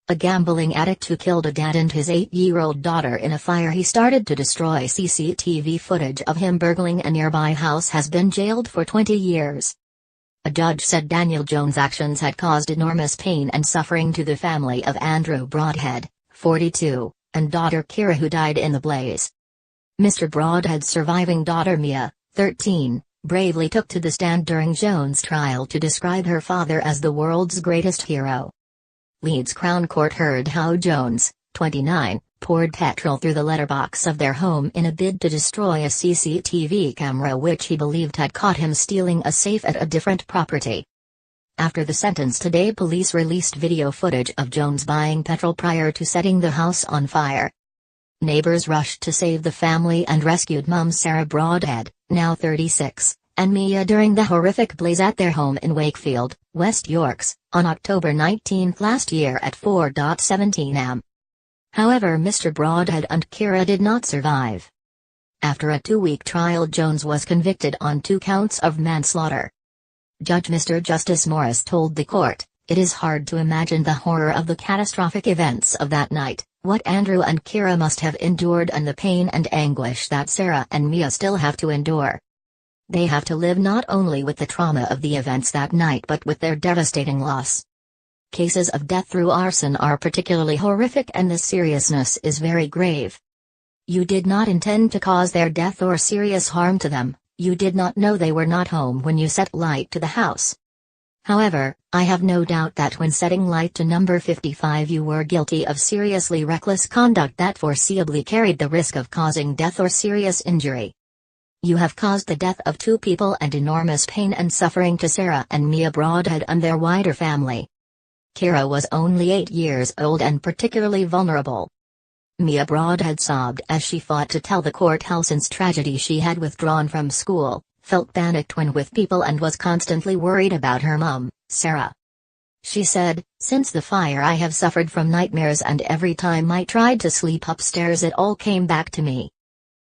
A gambling addict who killed a dad and his 8-year-old daughter in a fire he started to destroy. CCTV footage of him burgling a nearby house has been jailed for 20 years. A judge said Daniel Jones' actions had caused enormous pain and suffering to the family of Andrew Broadhead, 42, and daughter Kiera, who died in the blaze. Mr. Broadhead's surviving daughter Mia, 13, bravely took to the stand during Jones' trial to describe her father as the world's greatest hero. Leeds Crown Court heard how Jones, 29, poured petrol through the letterbox of their home in a bid to destroy a CCTV camera which he believed had caught him stealing a safe at a different property. After the sentence today, police released video footage of Jones buying petrol prior to setting the house on fire. Neighbors rushed to save the family and rescued mum Sarah Broadhead, now 36, and Mia during the horrific blaze at their home in Wakefield, West Yorks, on October 19 last year at 4:17 am. However, Mr. Broadhead and Kiera did not survive. After a 2-week trial, Jones was convicted on 2 counts of manslaughter. Judge Mr. Justice Morris told the court, "It is hard to imagine the horror of the catastrophic events of that night, what Andrew and Kiera must have endured, and the pain and anguish that Sarah and Mia still have to endure. They have to live not only with the trauma of the events that night but with their devastating loss. Cases of death through arson are particularly horrific and the seriousness is very grave. You did not intend to cause their death or serious harm to them, you did not know they were not home when you set light to the house. However, I have no doubt that when setting light to number 55 you were guilty of seriously reckless conduct that foreseeably carried the risk of causing death or serious injury. You have caused the death of 2 people and enormous pain and suffering to Sarah and Mia Broadhead and their wider family. Kiera was only 8 years old and particularly vulnerable." Mia Broadhead sobbed as she fought to tell the court how since tragedy she had withdrawn from school, felt panicked when with people and was constantly worried about her mum, Sarah. She said, "Since the fire I have suffered from nightmares and every time I tried to sleep upstairs it all came back to me.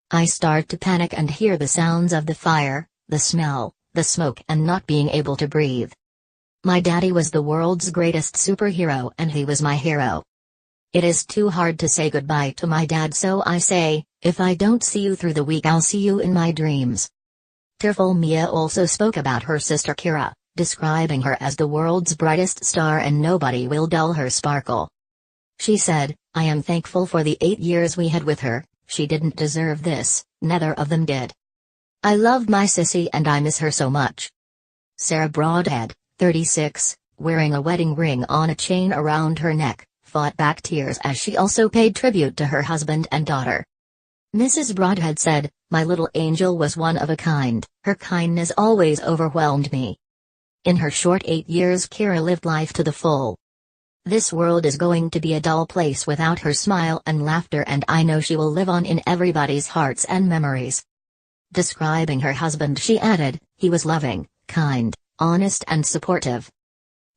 I start to panic and hear the sounds of the fire, the smell, the smoke and not being able to breathe. My daddy was the world's greatest superhero and he was my hero. It is too hard to say goodbye to my dad, so I say, if I don't see you through the week I'll see you in my dreams." Tearful Mia also spoke about her sister Kiera, describing her as the world's brightest star and nobody will dull her sparkle. She said, "I am thankful for the 8 years we had with her, she didn't deserve this, neither of them did. I love my sissy and I miss her so much." Sarah Broadhead, 36, wearing a wedding ring on a chain around her neck, fought back tears as she also paid tribute to her husband and daughter. Mrs. Broadhead said, "My little angel was one of a kind, her kindness always overwhelmed me." In her short 8 years Kiera lived life to the full. "This world is going to be a dull place without her smile and laughter, and I know she will live on in everybody's hearts and memories." Describing her husband she added, "He was loving, kind, honest and supportive.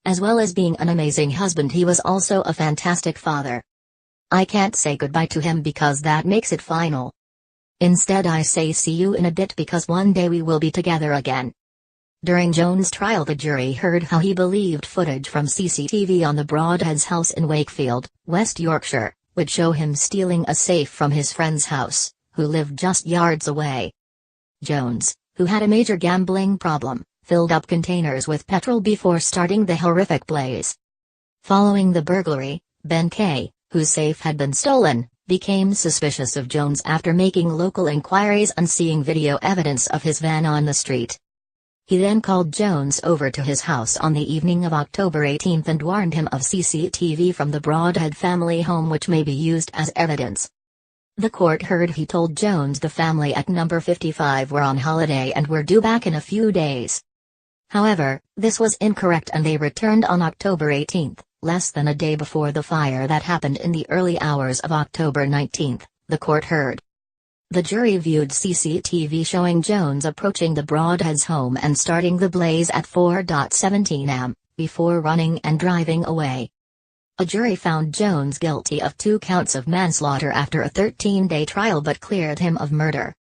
As well as being an amazing husband he was also a fantastic father. I can't say goodbye to him because that makes it final. Instead I say see you in a bit because one day we will be together again." During Jones' trial the jury heard how he believed footage from CCTV on the Broadheads' house in Wakefield, West Yorkshire, would show him stealing a safe from his friend's house, who lived just yards away. Jones, who had a major gambling problem, filled up containers with petrol before starting the horrific blaze. Following the burglary, Ben K., whose safe had been stolen, became suspicious of Jones after making local inquiries and seeing video evidence of his van on the street. He then called Jones over to his house on the evening of October 18 and warned him of CCTV from the Broadhead family home which may be used as evidence. The court heard he told Jones the family at number 55 were on holiday and were due back in a few days. However, this was incorrect and they returned on October 18, less than a day before the fire that happened in the early hours of October 19, the court heard. The jury viewed CCTV showing Jones approaching the Broadheads' home and starting the blaze at 4:17 am, before running and driving away. A jury found Jones guilty of 2 counts of manslaughter after a 13-day trial but cleared him of murder.